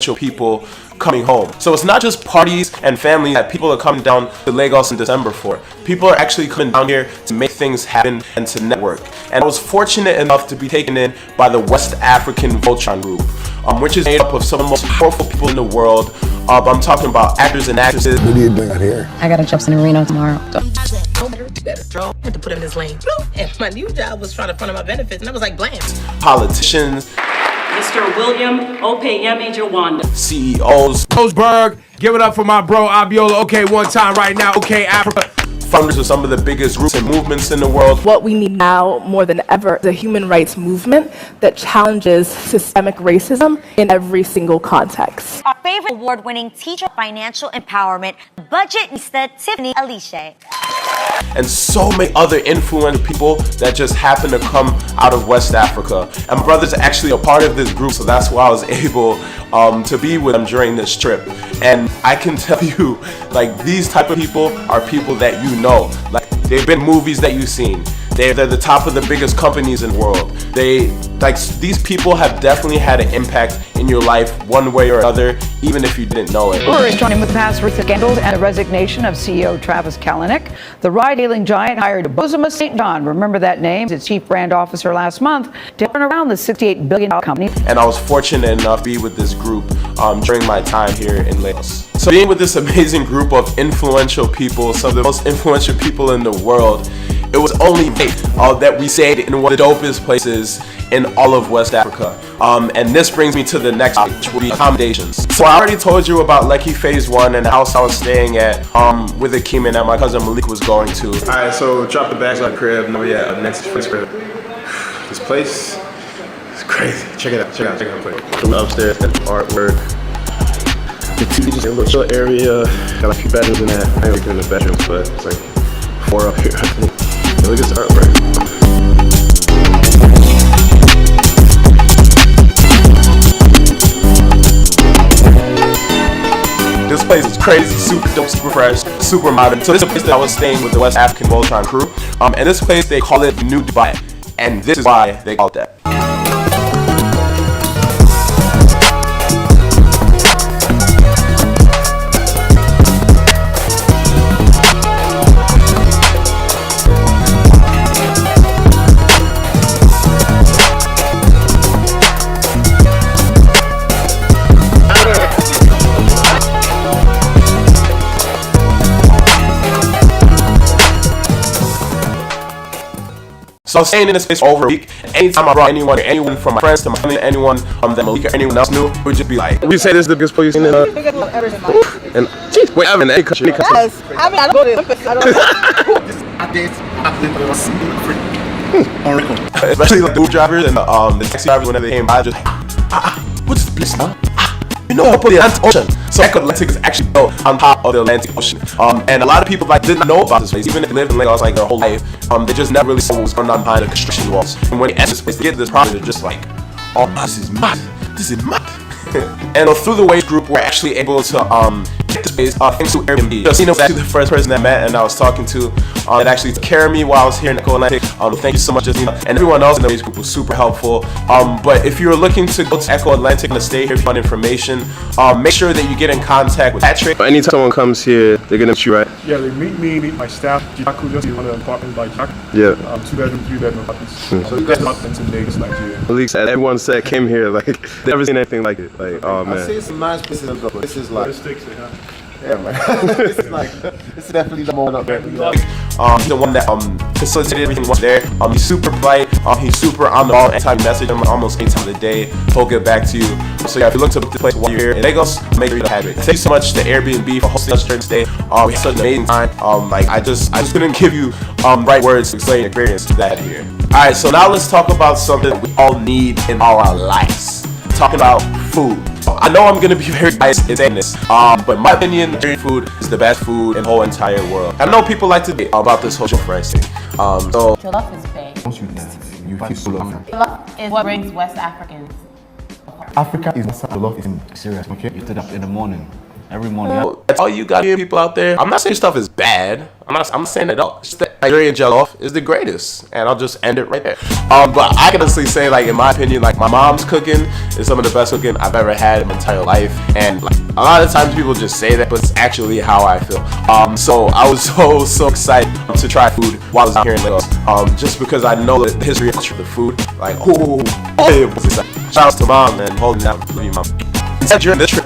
influential people coming home. So it's not just parties and family that people are coming down to Lagos in December for. People are actually coming down here to make things happen and to network. And I was fortunate enough to be taken in by the West African Voltron Group, which is made up of some of the most powerful people in the world. I'm talking about actors and actresses. What are you doing out here? I got a job in Reno tomorrow. I had to put him in his lane. And my new job was trying to fund my benefits, and I was like, blam. Politicians. Mr. William Opeyemi-Jawanda. CEOs. Roseburg, give it up for my bro Abiola. Okay, one time right now. Okay, Africa. Founders of some of the biggest groups and movements in the world. What we need now more than ever is a human rights movement that challenges systemic racism in every single context. Our favorite award-winning teacher financial empowerment, budgetista Tiffany Alicia. And so many other influential people that just happen to come out of West Africa. And my brother's actually a part of this group, so that's why I was able to be with them during this trip. And I can tell you, like, these type of people are people that you know. Like, they've been movies that you've seen. They're the top of the biggest companies in the world. These people have definitely had an impact in your life one way or another, even if you didn't know it. Uber is joining with password scandals and the resignation of CEO Travis Kalanick. The ride-hailing giant hired Bozoma St. John, remember that name, its chief brand officer last month, to turn around the $68 billion company. And I was fortunate enough to be with this group during my time here in Lagos. So being with this amazing group of influential people, some of the most influential people in the world, it was only right that we stayed in one of the dopest places in all of West Africa. And this brings me to the next topic, which will be accommodations. So I already told you about Lekki Phase 1 and the house I was staying at with Akeem that my cousin Malik was going to. Alright, so drop the bags on the crib. No, yeah, up next to the crib. This place is crazy. Check it out, check it out, From upstairs, got artwork. The TV, a little chill area. Got a few bedrooms in there. I ain't looking in the bedrooms, but it's like 4 up here, I think. Look at this artwork. This place is crazy, super dope, super fresh, super modern. So this is a place that I was staying with the West African Voltron crew. And this place, they call it New Dubai. And this is why they call it that. So I was staying in this place for over a week. Anytime I brought anyone from my friends to my family, anyone that Malik or anyone else knew, it would just be like, "Would you say this is the biggest place you've seen in and geez, wait, I'm in any country. Yes, I mean, I don't go to the Olympics. I don't know. Especially the Uber drivers and the taxi drivers, whenever they came by, just what's this place now? You know, up on the Atlantic Ocean. So Atlantic is actually built on top of the Atlantic Ocean. And a lot of people did not know about this place. Even if they lived in Lagos their whole life, they just never really saw what was going on behind the construction walls. And when they enter this place, they get to this property, they're just like, oh, this is mad. This is mad. And through the Waves group, we're actually able to get this place thanks to Airbnb. Justino was actually the first person I met and I was talking to that actually took care of me while I was here in Echo Atlantic. Thank you so much, Justino. And everyone else in the Waves group was super helpful. But if you're looking to go to Echo Atlantic and to stay here for fun information, make sure that you get in contact with Patrick. Anytime someone comes here, they're gonna meet you, right? Yeah, they meet my staff. Jack, who just one of the apartments by Jack. Yeah. 2-bedroom, 3-bedroom apartments. So you guys apartments in Lagos, Nigeria. Malik said everyone said came here like they've never seen anything like it. Like, oh man. I see some nice places, but this is like. Yeah, man. this is definitely the moment up there. He's the one that facilitated everything once there. He's super polite. He's super on the ball. Anytime you message him, almost 8 times a day, he'll get back to you. So yeah, if you look to book the place while you're here in Lagos, make sure you have it. Thank you so much to Airbnb for hosting us during this day. We had such an amazing time. I just couldn't give you right words to explain the experience that I had here. All right, so now let's talk about something we all need in all our lives. Talking about food. I know I'm gonna be very biased in saying this, but in my opinion, Nigerian food is the best food in the whole entire world. I know people like to debate about this whole fries thing. So jollof is big. You feel so long. Jollof is what brings West Africans. Africa is jollof isn't serious. Okay, you get up in the morning, every morning. That's all you got here, people out there. I'm not saying stuff is bad. I'm not saying it at all. It's just that Nigerian jollof is the greatest, and I'll just end it right there. But I can honestly say, like, in my opinion, like, my mom's cooking is some of the best cooking I've ever had in my entire life, and like, a lot of times people just say that, but it's actually how I feel. So I was so excited to try food while I was out here in Lagos, just because I know the history of the food. Like, shout out to mom and holding down for you, mom. During this trip,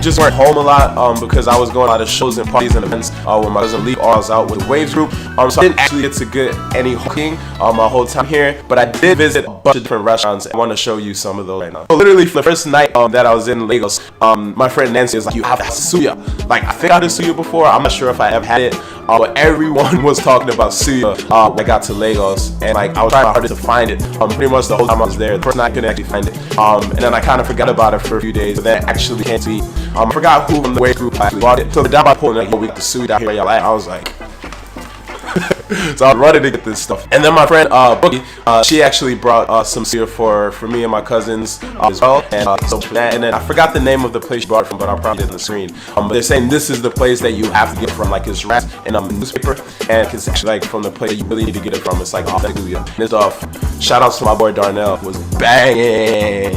just went home a lot because I was going to a lot of shows and parties and events when my cousin Lee, I was out with the Waves group. So I didn't actually get to get any cooking my whole time here, but I did visit a bunch of different restaurants, and I want to show you some of those right now. So literally, for the first night that I was in Lagos, my friend Nancy was like, "You have to have suya." Like, I think I had suya before. I'm not sure if I ever had it, but everyone was talking about suya when I got to Lagos, and like, I was trying my hardest to find it. Pretty much the whole time I was there. The first night I couldn't actually find it, and then I kind of forgot about it for a few days. But then I actually came to eat. I forgot who from the Wave group actually bought it. So down by pool, like, "Yo, we got the suya down here, y'all at?" I was like. So I was running to get this stuff, and then my friend Boogie, she actually brought some suya for me and my cousins as well, and so for that. And then I forgot the name of the place she brought it from, but I'll probably get it on the screen. But they're saying this is the place that you have to get it from, like, it's wrapped in a newspaper, and it's actually like from the place that you really need to get it from. It's like authentic suya. And it's shout outs to my boy Darnell, who was banging.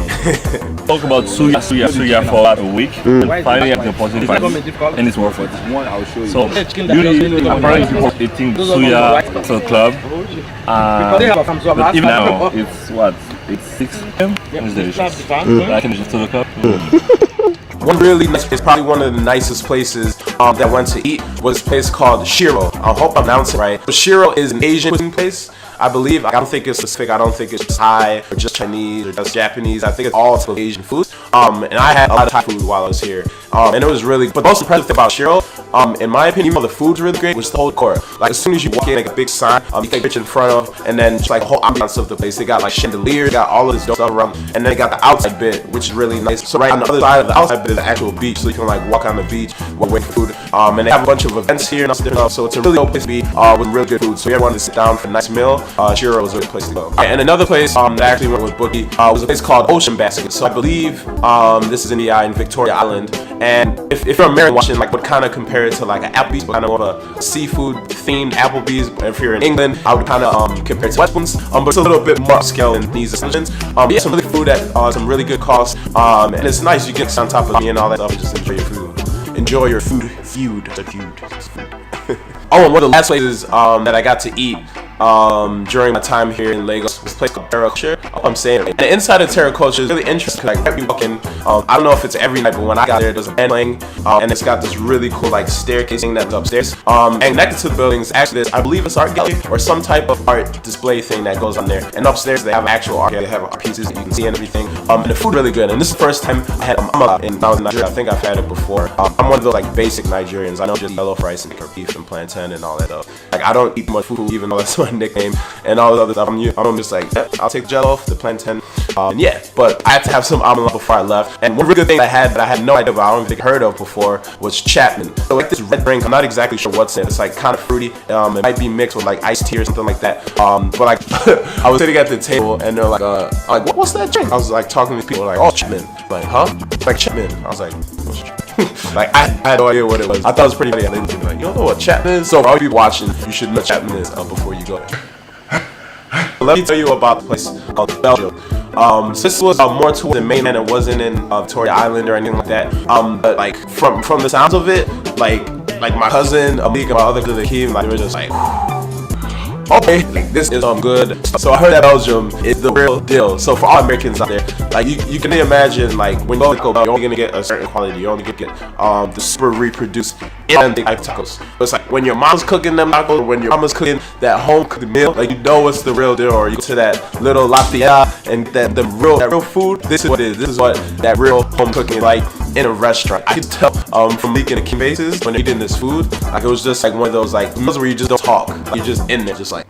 Talk about suya for about a week. Finally, have the positive vibes, and it's worth it. So, apparently people are eating suya to the club. But even now, it's what? It's 6 p.m. It's delicious. I can just to the club. One really nice place, probably one of the nicest places that I went to eat, was a place called Shiro. I hope I'm pronouncing it right. But Shiro is an Asian cuisine place, I believe. I don't think it's specific. I don't think it's just Thai or just Chinese or just Japanese. I think it's all types of Asian foods. And I had a lot of Thai food while I was here. And it was really, but the most impressive thing about Shiro, in my opinion, even though the food's really great, was the whole decor. Like, as soon as you walk in, like a big sign, you can get in front of, and then just like the whole ambiance of the place. They got like chandeliers, got all of this dope stuff around, and then they got the outside bit, which is really nice. So right on the other side of the outside bit is the actual beach, so you can like walk on the beach while waiting for food. And they have a bunch of events here and stuff, so it's a really dope place to be with really good food. So if you ever wanted to sit down for a nice meal, Shiro was a good place to go. And another place that I actually went with Boogie was a place called Ocean Basket. So I believe this is in Victoria Island, and if you're American watching, like, would kind of compare it to like an Applebee's, but kind of a seafood themed Applebee's. If you're in England, I would kind of compare it to Westlands, but it's a little bit more upscale in these establishments. Yeah, some really good food at some really good costs, and it's nice. You get on top of me and all that stuff and just enjoy your food. Enjoy your food. Oh, and one of the last places that I got to eat during my time here in Lagos was a place called Terra Culture. I'm saying it. The inside of Terra Culture is really interesting. Like, right, we walk in, I don't know if it's every night, but when I got there, there's a band playing, and it's got this really cool like staircase thing that's upstairs. And connected to the building is actually this, I believe it's art gallery or some type of art display thing that goes on there. And upstairs they have actual art gallery. They have art pieces that you can see and everything. And the food really good. And this is the first time I had amala in Nigeria. I think I've had it before. I'm one of the like basic Nigerians. I know just yellow rice and beef and plantain and all that stuff. Like, I don't eat much food, even though that's my nickname. And all the other stuff, I'm just like, yeah, I'll take the jello, the plantain, and yeah. But I had to have some amala before I left. And one really good thing I had that I had no idea about, I don't think I heard of before, was Chapman. So like this red drink, I'm not exactly sure what's in it. It's like kind of fruity. It might be mixed with like iced tea or something like that. But like, I was sitting at the table and they're like, what's that drink? I was like talking to these people, like, oh, Chapman. Like, huh? Like Chapman. I was like, what's Chapman? Like, I had no idea what it was. I thought it was pretty funny. And they were like, you don't know what Chapman is? So for all you watching, you should know what Chapman is before you go. Let me tell you about the place called Belgium. So this was more towards the mainland. It wasn't in Victoria Island or anything like that. But like from the sounds of it, like my cousin, Amiga, my other cousin, Hakeem, like, they were just like, okay, like, this is good. So I heard that Belgium is the real deal. So for all Americans out there, like, you can imagine, like, when you go, you're only gonna get a certain quality. You're only gonna get the super reproduced type tacos. But it's like when your mom's cooking them tacos, or when your mama's cooking that home cooked meal, like, you know it's the real deal. Or you go to that little latia and that real food. This is what it is. This is what that real home cooking is like in a restaurant. I could tell from leaking the bases when they're eating this food, like, it was just like one of those like meals where you just don't talk. Like, you're just in there, just like.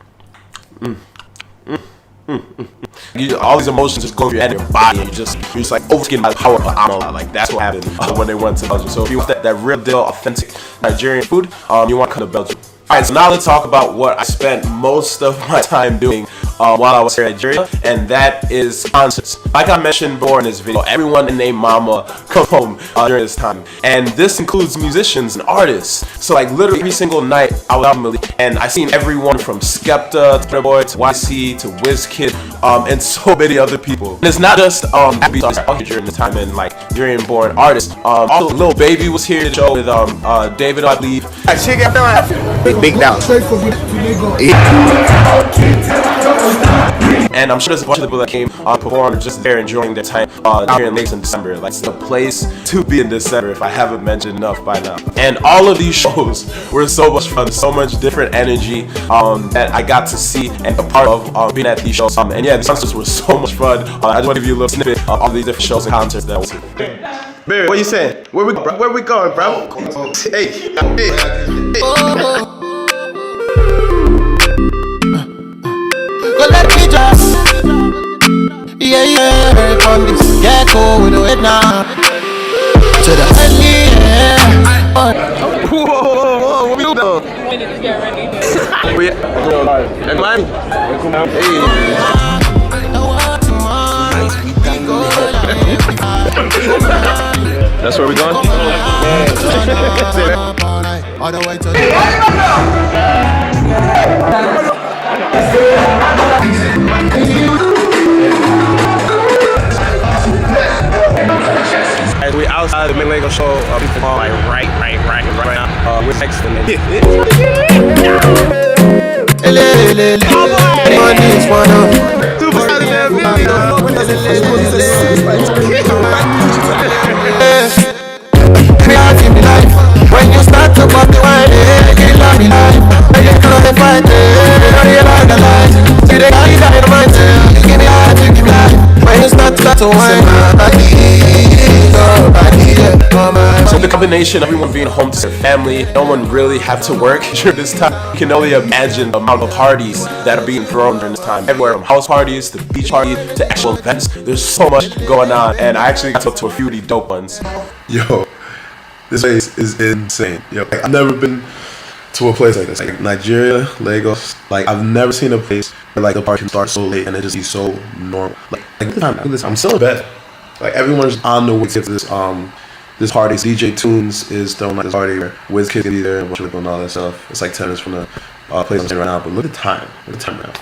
All these emotions just go through your head and your body, and you're just like overtaken by the power of amala. Like, that's what happened when they went to Belgium. So if you want that real deal, authentic Nigerian food, you want to come to Belgium. Alright, so now let's talk about what I spent most of my time doing while I was here in Nigeria, and that is concerts. Like I mentioned before in this video, everyone and their mama come home during this time, and this includes musicians and artists. So like literally every single night I was out Malik, and I seen everyone from Skepta to Boy to YC to WizKid, and so many other people. And it's not just happy stars out here during the time and like Nigerian born artists. Also Lil Baby was here to show with David, I believe. Big down. And I'm sure there's a bunch of people that came performed just there enjoying their time here in Lagos in December. Like, it's the place to be in December if I haven't mentioned enough by now. And all of these shows were so much fun, so much different energy that I got to see and a part of being at these shows. And yeah, the concerts were so much fun. I just want to give you a little snippet of all these different shows and concerts that I was here. Barry, what you saying? Where we going, bro? Hey. Well, let me just, on this gecko with the head now to the honey, Whoa, what we do? We need to get ready. That's where we going? As we outside the Lego show, like right now. We're texting it. When you start to pop the wine, you love me life. When you come to fight, you realize the light. See the guy that in my tail, you give me life, you give me life. When you start to wine, so the combination of everyone being home to their family, no one really have to work during this time. You can only imagine the amount of parties that are being thrown during this time. Everywhere from house parties to beach parties to actual events. There's so much going on, and I actually got to talk to a few of these dope ones. Yo, this place is insane. Yo, like, I've never been to a place like this. Like Nigeria, Lagos. Like, I've never seen a place where like the party can start so late and it just be so normal. Like I'm still in bed. Like, everyone's on the way to this party. DJ Tunes is throwing like this party where WizKid will be there and and all that stuff. It's like 10 minutes from the place I'm in right now. But look at the time. Look at the time now.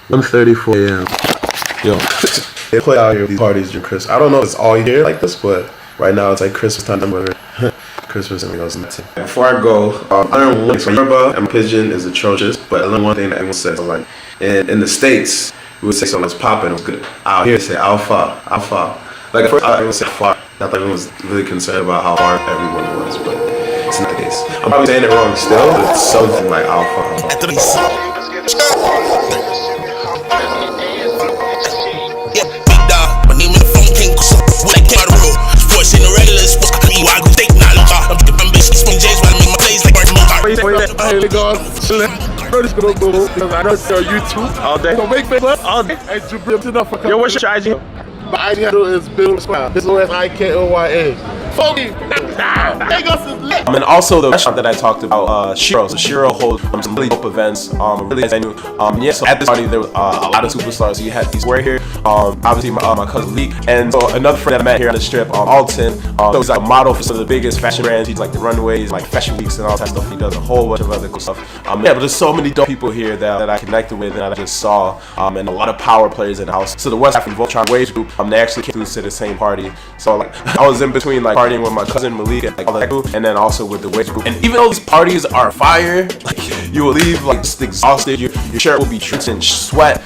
1:34 a.m. Yo, they play out here with these parties during Christmas. I don't know if it's all year like this, but right now it's like Christmas time. Christmas and goes nuts. Before I go, I learned one thing. Yoruba and Pidgin is atrocious, but I learned one thing that everyone says. Like in the States, we would say something was popping, it was good. Out here, say alpha. Like at first, everyone said far. I thought everyone was really concerned about how far everyone was, but it's not the case. I'm probably saying it wrong still, but it's something like alpha. I know it's on YouTube all day. So make Facebook all day. Yo, what's your IG? My IG handle is Bill Square. This is IKOYA. And also the restaurant that I talked about, Shiro. So Shiro holds some really dope events, really nice venue. Yeah, so at this party there was a lot of superstars. So you had these square here, obviously my cousin Leek, and so another friend that I met here on the strip, Alton. So he's like a model for some of the biggest fashion brands. He's like the runways, like fashion weeks and all that stuff. He does a whole bunch of other cool stuff. Yeah, but there's so many dope people here that I connected with and I just saw, and a lot of power players in the house. So the West African Voltron Waves group, they actually came through to the same party. So like I was in between like partying with my cousin Malik and like all that group, and then also with the Waves group. And even though these parties are fire, like you will leave like just exhausted. Your shirt will be drenched in sweat.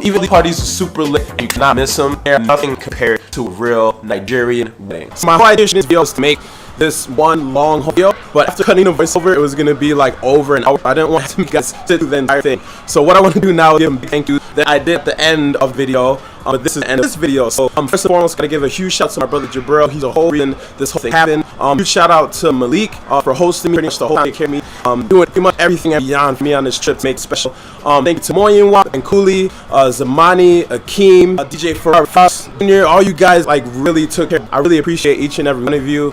Even these parties are super lit and you cannot miss them. They're nothing compared to a real Nigerian wedding. So my whole idea in this video is to make this one long video, but after cutting the voiceover, it was gonna be like over an hour. I didn't want to make you guys sit through the entire thing. So what I want to do now is give a big thank you that I did at the end of the video. But this is the end of this video. So first and foremost, gotta give a huge shout out to my brother Jabril. He's the whole reason this whole thing happened. Huge shout out to Malik for hosting me, pretty much the whole time, taking care of me, doing pretty much everything and beyond for me on this trip to make it special. Thank you to Moyinwa and Cooley, Zamani, Akeem, DJ Ferrari, Jr. All you guys like really took care. I really appreciate each and every one of you.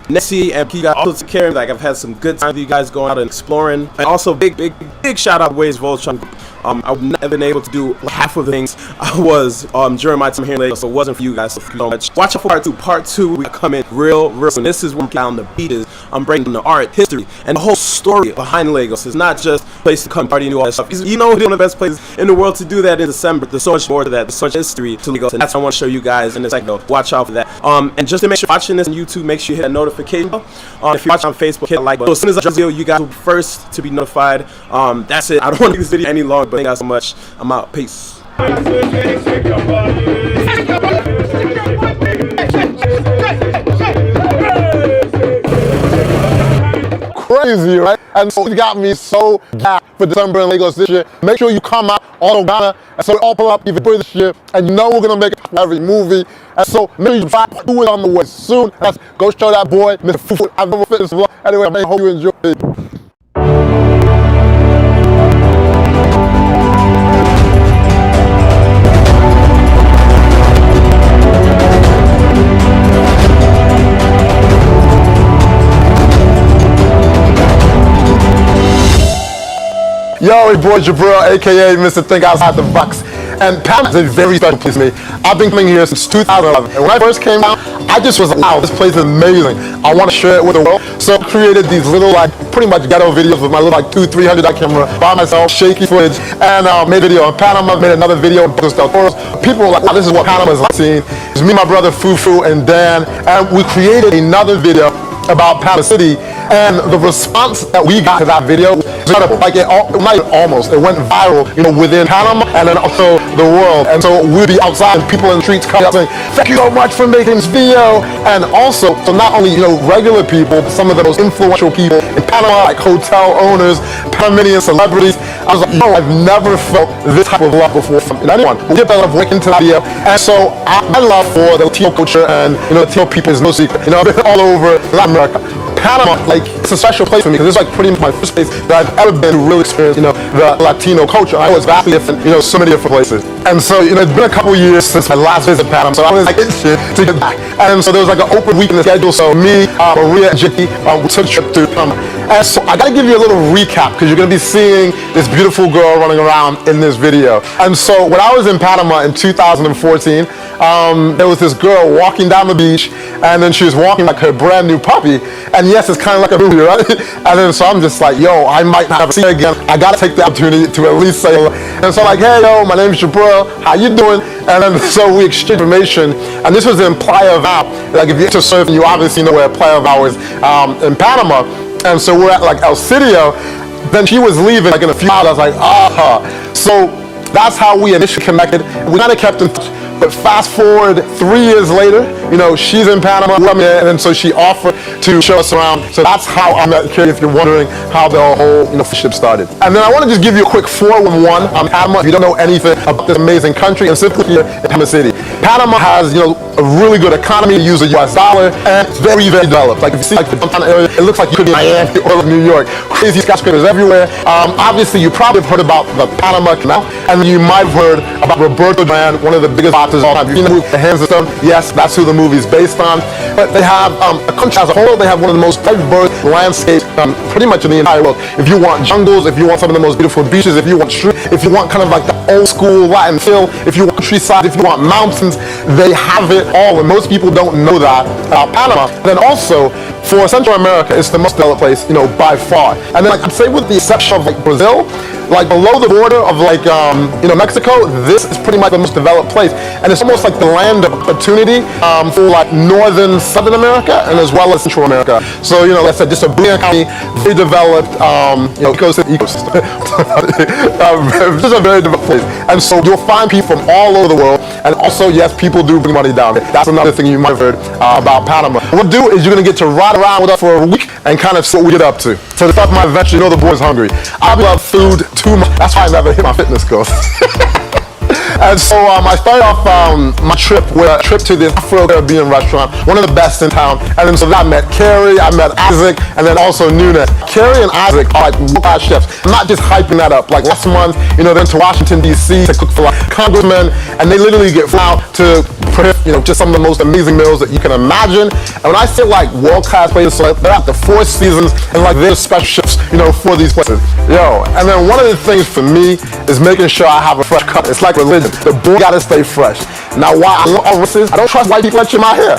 Nessie and P guys also took care of me. Like I've had some good time with you guys going out and exploring. And also big shout out to Waves Voltron. I would not have been able to do half of the things I was during my time here in Lagos, so it wasn't for you guys. So thank you so much. Watch out for part 2. Part 2, we come in real soon. This is when we get down the beaches. I'm breaking the art, history, and the whole story behind Lagos. It's not just a place to come party and do all that stuff. You know, it's one of the best places in the world to do that in December. There's so much more to that. There's so much history to Lagos, and that's what I want to show you guys in a second. Watch out for that. And just to make sure you're watching this on YouTube, make sure you hit that notification bell. If you're watching on Facebook, hit that like button. So as soon as I drop this video, you guys will be first to be notified. That's it. I don't want to make this video any longer, but thank you guys so much. I'm out. Peace. Crazy, right? And so it got me so gassed for December in Lagos this year. Make sure you come out all Ghana, and so we all pull up even for this year. And you know we're gonna make it for every movie. And so make sure you try to do it on the way soon. Let's go show that boy, Mr. Fufu. I've never fit this vlog. Anyway, I hope you enjoy it. Yo, it's boy Jabril, aka Mr. Think Outside the Box. And Panama is a very special place to me. I've been coming here since 2011. And when I first came down, I just was like, wow, this place is amazing. I want to share it with the world. So I created these little, like, pretty much ghetto videos with my little, like, $200-300 camera by myself, shaky footage, and made a video in Panama, made another video in People were like, wow, this is what Panama is like seeing. It's me, my brother Fufu, and Dan, and we created another video about Panama City, and the response that we got to that video was incredible. Like it went viral, you know, within Panama and then also the world. And so we'd be outside and people in the streets coming up saying, thank you so much for making this video. And also, so not only, you know, regular people, but some of the most influential people in Panama, like hotel owners, Panamanian celebrities. I was like, yo, I've never felt this type of love before from anyone. We get that love right into that video. And so my love for the Latino culture and, you know, Latino people is no secret. You know, I've been all over Latin America. Panama, like, it's a special place for me because it's like pretty much my first place that I've ever been to really experience, you know, the Latino culture. I was vastly different, you know, so many different places. And so, you know, it's been a couple years since my last visit to Panama, so I was like, it's shit to get back. And so there was like an open week in the schedule, so me, Maria, and Jiki, we took a trip to Panama. And so I gotta give you a little recap because you're gonna be seeing this beautiful girl running around in this video. And so when I was in Panama in 2014, there was this girl walking down the beach, and then she was walking like her brand new puppy. And yes, it's kind of like a movie, right? And then so I'm just like, yo, I might not ever see her again. I gotta take the opportunity to at least say hello. And so I'm like, hey, yo, my name is Jabril. How you doing? And then so we exchanged information. And this was in Playa Val. Like if you're into surfing, you obviously know where Playa Val is in Panama. And so we're at like El Sitio. Then she was leaving like in a few hours. I was like, So that's how we initially connected. We kind of kept in touch. But fast forward 3 years later, you know, she's in Panama, and then so she offered to show us around. So that's how I met her, if you're wondering how the whole, you know, friendship started. And then I want to just give you a quick 411 on Panama if you don't know anything about this amazing country, and simply here in Panama City. Panama has, you know, a really good economy, you use the US dollar, and it's very, very developed. Like if you see like the downtown area, it looks like you could be in Miami or New York. Crazy skyscrapers everywhere. Obviously, you probably have heard about the Panama Canal, and you might have heard about Roberto Duran, one of the biggest boxers of all time. You know, the Hands of Stone, yes, that's who the movie's based on. But they have, a country as a whole, they have one of the most diverse landscapes pretty much in the entire world. If you want jungles, if you want some of the most beautiful beaches, if you want street, if you want kind of like the old school Latin feel, if you want countryside, if you want mountains, they have it all. And most people don't know that about Panama. And then also, for Central America, it's the most developed place, you know, by far. And then like, I'd say with the exception of like Brazil, like below the border of like, you know, Mexico, this is pretty much the most developed place. And it's almost like the land of opportunity for like northern, southern America, and as well as Central America. So, you know, like I said, just a brilliant economy, very developed, you know, ecosystem. Just a very developed place. And so you'll find people from all over the world. And also, yes, people do bring money down. That's another thing you might have heard about Panama. What we'll do is you're gonna get to ride around with us for a week and kind of see what we get up to. So to start my adventure, you know the boy's hungry. I love food too much. That's why I never hit my fitness goals. And so I started off my trip with a trip to this Afro-Caribbean restaurant, one of the best in town. And then so I met Carrie, I met Isaac, and then also Nunez. Carrie and Isaac are like world-class chefs. I'm not just hyping that up. Like last month, you know, they went to Washington, D.C. to cook for like congressmen, and they literally get flown out to prepare, you know, just some of the most amazing meals that you can imagine. And when I say like world-class places, so like, they're at the Four Seasons, and like there's special chefs, you know, for these places. Yo, and then one of the things for me is making sure I have a fresh cut. It's like religion. The boy gotta stay fresh. Now, why I love all races, I don't trust white people touching my hair.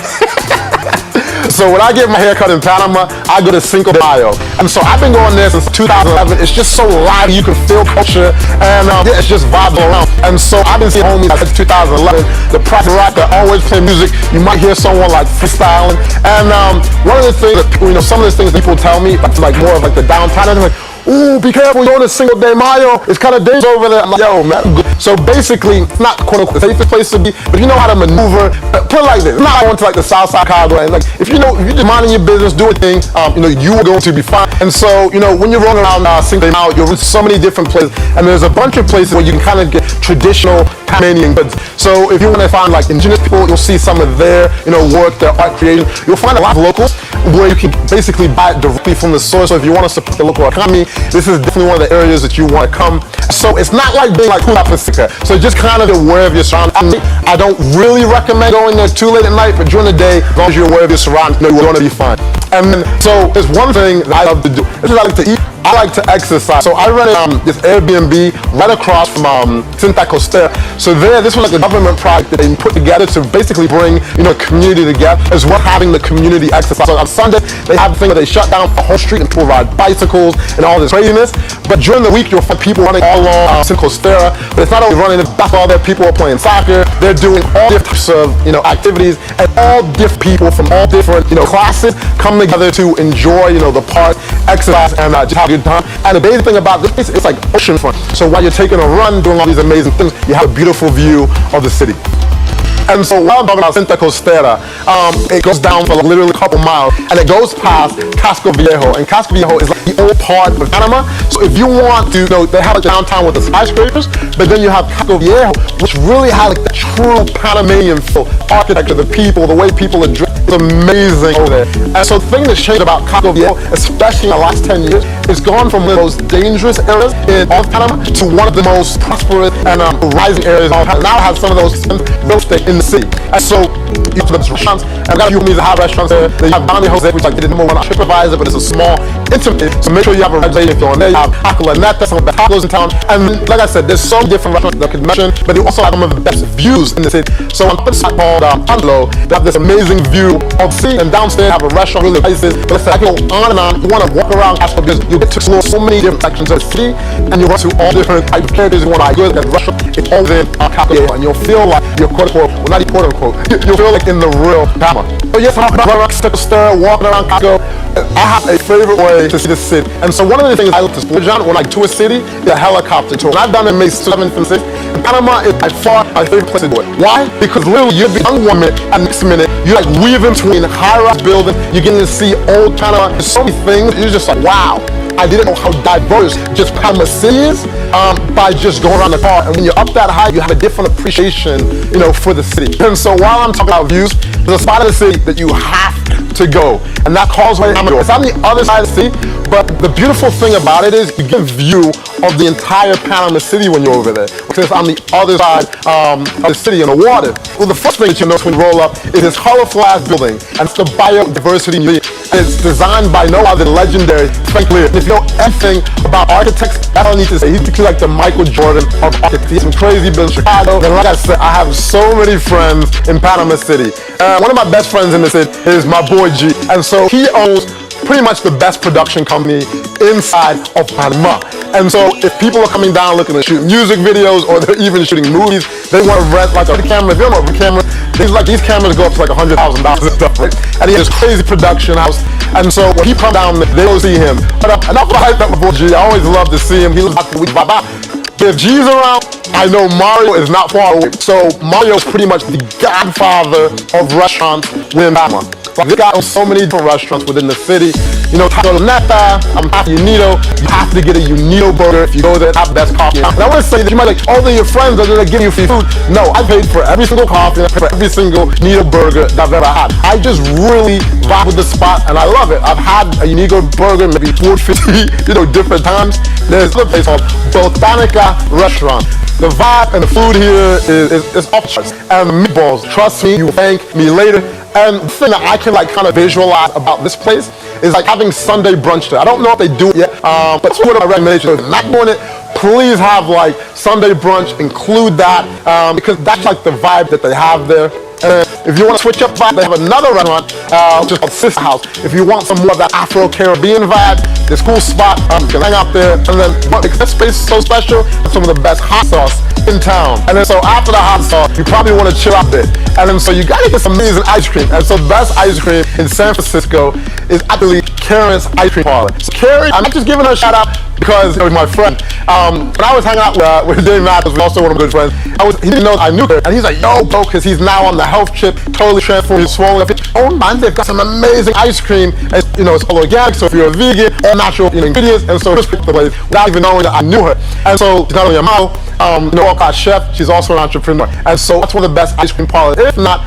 So when I get my hair cut in Panama, I go to Cinco de Mayo. And so I've been going there since 2011. It's just so lively, you can feel culture, and yeah, it's just vibes all around. And so I've been seeing homies since 2011. The Price is Right, they always play music. You might hear someone like freestyling. And one of the things that people, you know, some of the things that people tell me, like more of like the downtown, and they're like, ooh, be careful, you're on a Cinco de Mayo. It's kind of dangerous over there. I'm like, yo, man. So basically, it's not quote unquote the safest place to be, but you know how to maneuver. Put it like this: it's not going to like the South Side Chicago, and like if you know, if you're just minding your business, doing things, you know, you are going to be fine. And so, you know, when you're rolling around Cinco de Mayo, you're in so many different places, and there's a bunch of places where you can kind of get traditional Panamanian goods. So if you want to find like indigenous people, you'll see some of their, you know, work, their art creation. You'll find a lot of locals where you can basically buy it directly from the source. So if you want to support the local economy, this is definitely one of the areas that you want to come. So it's not like being like Hula Pacifica. So just kind of be aware of your surroundings. I don't really recommend going there too late at night, but during the day, as long as you're aware of your surroundings, you know, you're going to be fine. And then, so there's one thing that I love to do. This is I like to eat. I like to exercise. So I rented this Airbnb right across from Santa Costera. So there, this was like a government project that they put together to basically bring, you know, community together, as well having the community exercise. So on Sunday, they have a thing where they shut down the whole street and people ride bicycles and all this craziness. But during the week, you'll find people running all along Santa Costera. But it's not only running, that's all there. People are playing soccer. They're doing all different types of, you know, activities, and all different people from all different, you know, classes come together to enjoy, you know, the park, exercise, and just have a good time. And the amazing thing about this place, it's like oceanfront. So while you're taking a run, doing all these amazing things, you have a beautiful view of the city. And so while I'm talking about Santa Costera, it goes down for literally a couple miles, and it goes past Casco Viejo. And Casco Viejo is like the old part of Panama. So if you want to, you know, they have like downtown with the skyscrapers, but then you have Casco Viejo, which really has like the true Panamanian feel, architecture, the people, the way people are dressed. It's amazing over there. And so the thing that's changed about Casco Viejo, especially in the last 10 years, it's gone from one of the most dangerous areas in all of Panama to one of the most prosperous and rising areas of Panama. Now it has some of those real estate in the city. And so you have the restaurants, and I've got a few homies that have restaurants there. They have Donny Jose, which is like the number one on TripAdvisor, but it's a small, intimate. So make sure you have a reservation if you're on there. You have Aculaneta, some of the tacos in town. And like I said, there's so many different restaurants that I could mention, but they also have some of the best views in the city. So on the side called Anglo, they have this amazing view of the sea, and downstairs have a restaurant, really places. But I can go on and on. You want to walk around Casco because you get to explore so many different sections of the city, and you run to all different types of characters. You want to go to the restaurant, it's all in Casco Viejo, and you'll feel like you're quote unquote, well not quote unquote, you'll feel like in the real Panama. So yes, I'm around Stir, walking around Casco. I have a favorite way to see the city. And so one of the things I like to splurge on when I to a city is a helicopter tour. And I've done it May 7th and 6th. And Panama is by far my favorite place to do it. Why? Because literally you'll be on 1 minute, and next minute you're like weaving between high-rise buildings. You're getting to see old Panama. There's so many things. You're just like, wow. I didn't know how diverse just Panama City is by just going around the car. And when you're up that high, you have a different appreciation, you know, for the city. And so while I'm talking about views, there's a spot of the city that you have to go, and that Causeway Amador. It's on the other side of the city, but the beautiful thing about it is you get a view of the entire Panama City when you're over there, because it's on the other side of the city in the water. Well, the first thing that you notice when you roll up is this colorful ass building, and it's the Biodiversity Museum. And it's designed by no other than legendary Frank Lear. If you know anything about architects, that's all I need to say. He's like the Michael Jordan of architects. He's some crazy buildings in Chicago. And like I said, I have so many friends in Panama City. One of my best friends in the city is my boy G. And so he owns pretty much the best production company inside of Panama. And so if people are coming down looking to shoot music videos, or they're even shooting movies, they want to rent like a camera. If you don't know a camera, these cameras go up to like $100,000 and stuff, right? And he has this crazy production house. And so when he comes down, they don't see him. But enough of hype up my boy G. I always love to see him. He lives out the week. If G's around, I know Mario is not far away. So Mario's pretty much the godfather of restaurants within Panama. Like, this guy owns so many different restaurants within the city. You know, Taco Neta, Unito. You have to get a Unito burger if you go there. Have the best coffee. And I want to say that you might be like, oh, they're your friends, they're giving you free food. No, I paid for every single coffee, and I paid for every single Unito burger that I've ever had. I just really vibe with the spot, and I love it. I've had a Unito burger maybe 450, different times. There's another place called Botanica Restaurant. The vibe and the food here is off the charts. And the meatballs, trust me, you will thank me later. And the thing that I can kind of visualize about this place is having Sunday brunch there. I don't know if they do it yet, but it's one of my recommendations. If you're not doing it, please have Sunday brunch, include that, because that's the vibe that they have there. And if you want to switch up vibe, they have another restaurant, which is called Sister House. If you want some more of that Afro-Caribbean vibe, this cool spot, you can hang out there. And then, because that space is so special, it's some of the best hot sauce in town. And then so after the hot sauce, you probably want to chill out a bit. And then so you gotta get some amazing ice cream. And so the best ice cream in San Francisco is actually Karen's Ice Cream Parlor. So Karen, I'm not just giving her a shout out because it was my friend. When I was hanging out with Dave Matthews, who's also one of my good friends, he didn't know I knew her, and he's like, yo, bro, because he's now on the health chip, totally transformed, he's swollen. Oh man, they've got some amazing ice cream, and it's all organic, so if you're a vegan, all natural ingredients, and so just picked the place without even knowing that I knew her. And so she's not only a model, world-class chef, she's also an entrepreneur, and so that's one of the best ice cream parlors, if not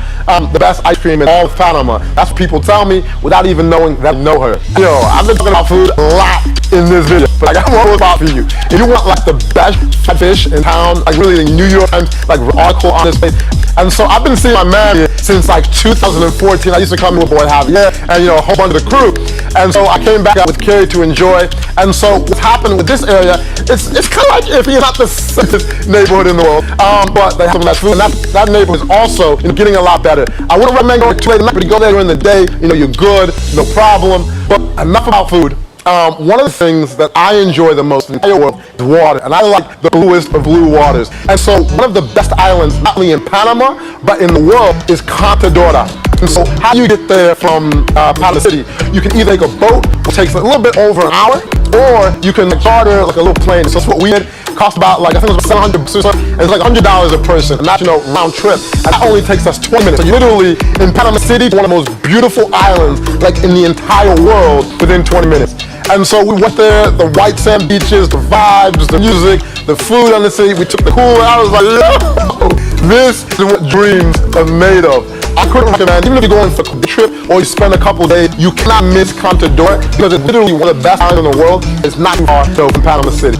the best ice cream in all of Panama. That's what people tell me without even knowing that I know her. I've been talking about food a lot in this video, but I got one more spot for you. If you want the best fish in town, really the New York Times article on this place. And so I've been seeing my man here since 2014. I used to come with Boy Javier and a whole bunch of the crew. And so I came back out with Kerry to enjoy. And so what's happened with this area, it's kind of like if you're not the safest neighborhood in the world, but they have some nice food, and that neighborhood is also getting a lot better. I wouldn't recommend going too late at night, but you go there during the day, you're good, no problem. But enough about food. One of the things that I enjoy the most in the entire world is water, and I like the bluest of blue waters. And so one of the best islands, not only in Panama, but in the world, is Contadora. And so how do you get there from Panama City? You can either take a boat, which takes a little bit over an hour, or you can charter a little plane. So that's what we did. It cost about I think it was $700 or something, and it's $100 a person, and that's round trip, and that only takes us 20 minutes. So you're literally in Panama City, one of the most beautiful islands in the entire world, within 20 minutes. And so we went there, the white sand beaches, the vibes, the music, the food on the city. We took the cooler. I was like, yo, this is what dreams are made of. I couldn't recommend, even if you're going for a trip or you spend a couple days, you cannot miss Contadora because it's literally one of the best islands in the world. It's not too far from Panama City.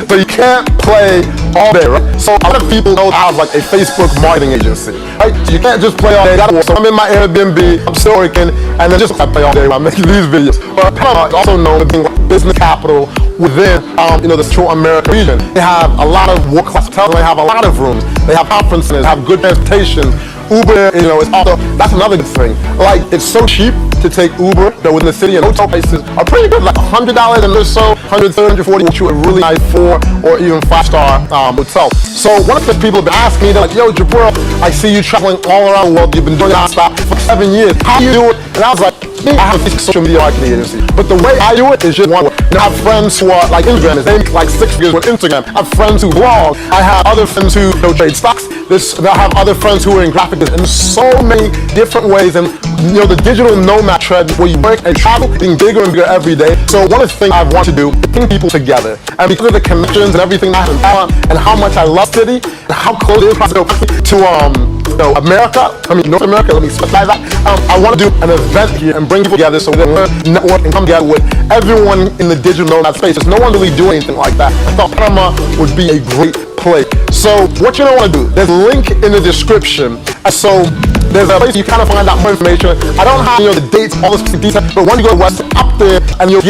So you can't play all day, right? So a lot of people know I have a Facebook marketing agency, right? So you can't just play all day. So I'm in my Airbnb, I'm still working, and then I play all day while I'm making these videos. But Panama is also known for being business capital within, the Central America region. They have a lot of world-class hotels, they have a lot of rooms, they have conferences, they have good transportation. Uber, is also, that's another good thing. It's so cheap to take Uber within the city, and hotel prices are pretty good, $100 and or so, $130, $140, which you a really nice 4 or even 5-star hotel. So one of the people have been asking me, they're like, yo, Jabril, I see you traveling all around the world, you've been doing nonstop for 7 years. How do you do it? And I was like, I have a social media marketing agency, but the way I do it is just one way. I have friends who are Instagrammers, they make 6 figures with Instagram. I have friends who blog. I have other friends who trade stocks. I have other friends who are in graphic design, and so many different ways. And the digital nomad trend where you work and travel is getting bigger and bigger every day. So one of the things I want to do is bring people together. And because of the connections and everything I have and how much I love city and how close it is to America, North America, let me specify that. I want to do an event here and bring people together so they can learn, network, and come together with everyone in the digital nomad space. There's no one really doing anything like that. I thought Panama would be a great place. So what you don't want to do, there's a link in the description. So there's a place you kind of find out more information. I don't have the dates, all the details, but when you go to the website, up there, and you'll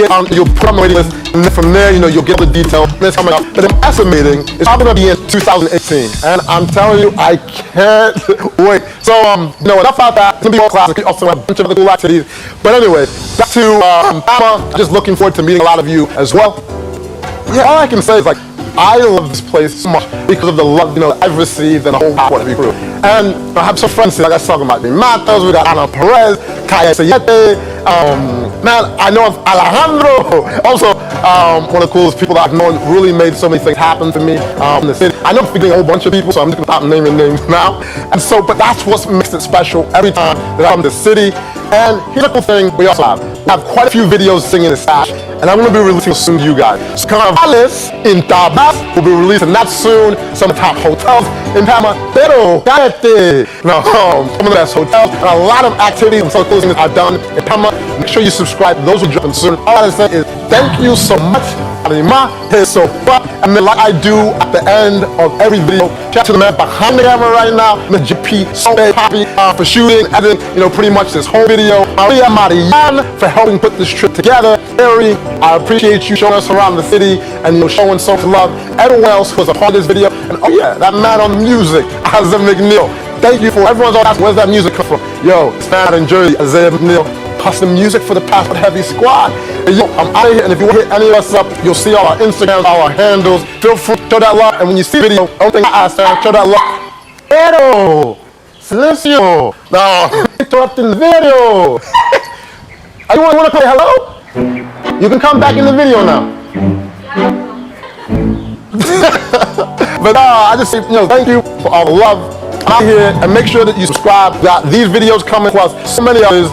put on the waiting list, and then from there, you'll get all the details. And it's coming up. But I'm estimating it's probably gonna be in 2018, and I'm telling you, I can't wait. So enough about that. It's gonna be more classic. Also, a bunch of other cool activities. But anyway, back to Panama. Just looking forward to meeting a lot of you as well. Yeah, all I can say is I love this place so much because of the love, I've received and the whole whatever crew. And I have some friends here, I was talking about the Matos, we got Ana Perez, Kaya Sayete, man, I know of Alejandro, also one of the coolest people that I've known, really made so many things happen for me in the city. I know I'm forgetting a whole bunch of people, so I'm just gonna stop naming names now. And so, but that's what makes it special every time that I'm in the city. And here's a cool thing we also have. We have quite a few videos singing the stash, and I'm going to be releasing soon to you guys. So Carnavales in Tabas will be releasing that soon. Some of the top hotels in Panama. Pero, cállate. No, some of the best hotels and a lot of activities and social things I've done in Panama. Make sure you subscribe. Those will drop soon. All I say is thank you so much. And then like I do at the end of every video, shout out to the man behind the camera right now, Mr. GP, so happy for shooting, editing, pretty much this whole video. Maria Marianne for helping put this trip together. Harry, I appreciate you showing us around the city and showing so much love. Ed Wells was a part of this video, and oh yeah, that man on the music, Isaiah McNeil. Thank you for everyone's all asking, where's that music come from? Yo, it's man in Jersey, Isaiah McNeil. Custom music for the Passport Heavy Squad. And yo, I'm out of here, and if you want to hit any of us up, you'll see all our Instagrams, all our handles. Feel free to show that love, and when you see the video, don't think I asked show that love. Pero, silencio. No, interrupting the video. You want to say hello? You can come back in the video now. But I just say, thank you for all the love. I'm out here, and make sure that you subscribe. We got these videos coming, plus so many others.